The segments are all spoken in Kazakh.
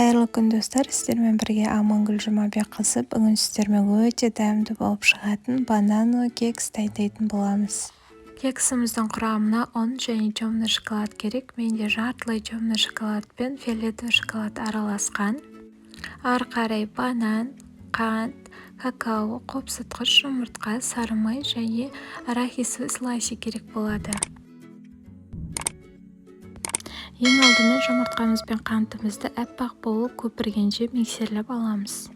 Қайырлы күн достар, сіздермен бірге Амангүл Жұмабек қызы. Бүгін сіздермен өте дәмді болып шығатын банано кекс дайындайтын боламыз. Кексіміздің құрамына ұн және темный шоколад керек. Менде жартылай темный шоколад пен фиолетовый шоколад араласқан. Ары қарай банан, қант, какао, қопсытқыш, жұмыртқа, сары май және арахисовый слайсы керек болады. Ең алдымен жұмыртқамыз бен қантымызды әппақ болып көпіргенше миксерлеп аламыз.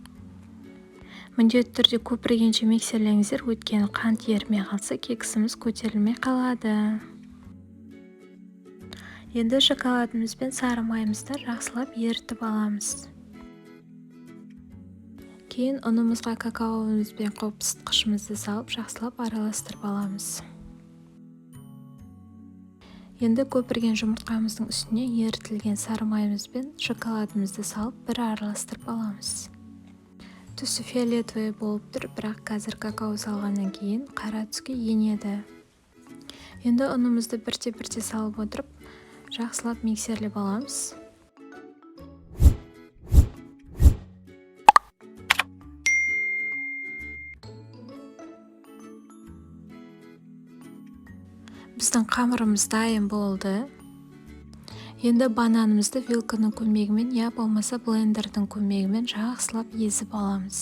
Міндетті түрде көпіргенше миксерлеңіздер, өйткені қант ерімей қалса кексіміз көтерілмей қалады. Енді шоколадымыз бен сары майымызды жақсылап ерітіп аламыз. Кейін ұнымызға какаомыз бен қопсытқышымызды салып жақсылап араластырып аламыз. Енді көпірген жұмыртқамыздың үстіне ерітілген сары майымыз бен шоколадымызды салып бір араластырып аламыз. Түсі фиолетовый болып тұр, бірақ қазір какао салғаннан кейін қара түске енеді. Енді ұнымызды бірте-бірте салып отырып, жақсылап миксерлеп аламыз. Біздің қамырымыз дайын болды. Енді бананымызды вилканың көмегімен, я болмаса блендердің көмегімен жақсылап езіп аламыз.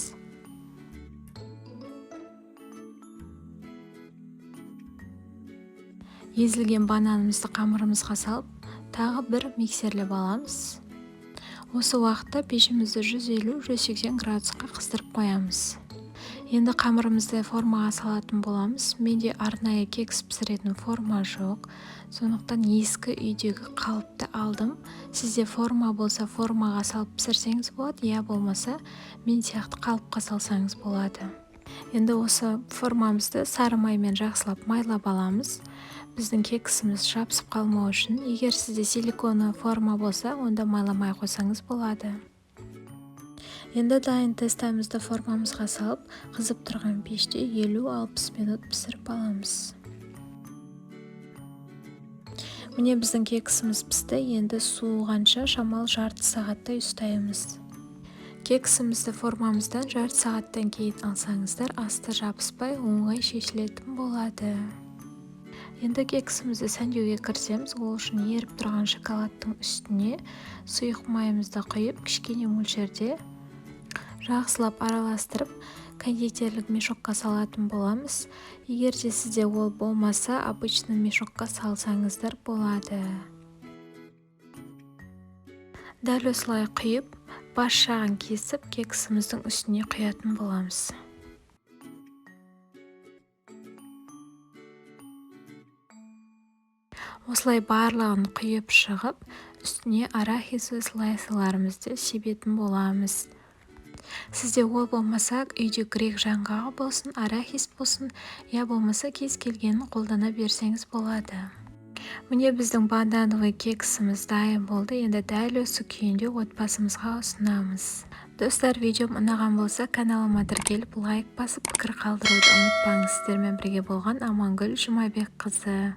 Езілген бананымызды қамырымызға салып, тағы бір миксерлеп аламыз. Осы уақытта пешімізді 150-180 градусқа қыздырып қоямыз. Енді қамырымызды формаға салатын боламыз. Менде арнайы кекс пісіретін форма жоқ. Сондықтан ескі үйдегі қалыпты алдым. Сізде форма болса формаға салып пісірсеңіз болады, я болмаса мен сияқты қалыпқа салсаңыз болады. Енді осы формамызды сары маймен жақсылап майлап аламыз. Біздің кексіміз жабысып қалмау үшін, егер сізде силиконы форма болса, онда майламай қойсаңыз болады. Енді дайын тестамызды формамызға салып, қызып тұрған пеште 50-60 минут пісіріп аламыз. Міне біздің кексіміз пісті. Енді суығанша шамал жарты сағаттай ұстаймыз. Кексімізді формамыздан жарты сағаттан кейін алсаңыздар, асты жабыспай оңай шешілетін болады. Енді кексімізді сәндеуге кірісеміз. Ол үшін еріп тұрған шоколадтың үстіне сұйық майымызды құйып, кішкене мөлшерде жақсылап араластырып, кондитерлік мешокқа салатын боламыз. Егер де сізде ол болмаса, обычный мешокқа салсаңыздар болады. Дәл осылай құйып, бас жағын кесіп, кексіміздің үстіне құятын боламыз. Осылай барлығын құйып шығып, үстіне арахисовый слайсыларымызды себетін боламыз. Сізде ол болмаса, үйде грек жаңғағы болсын, арахис болсын, я болмаса кез келгенін қолдана берсеңіз болады. Міне біздің банановый кексіміз дайын болды. Енді дәл осы күйінде отбасымызға ұсынамыз. Достар, видеом ұнаған болса, каналыма тіркеліп, лайк басып, пікір қалдыруды ұмытпаңыз. Сіздермен бірге болған Амангүл Жұмабек қызы.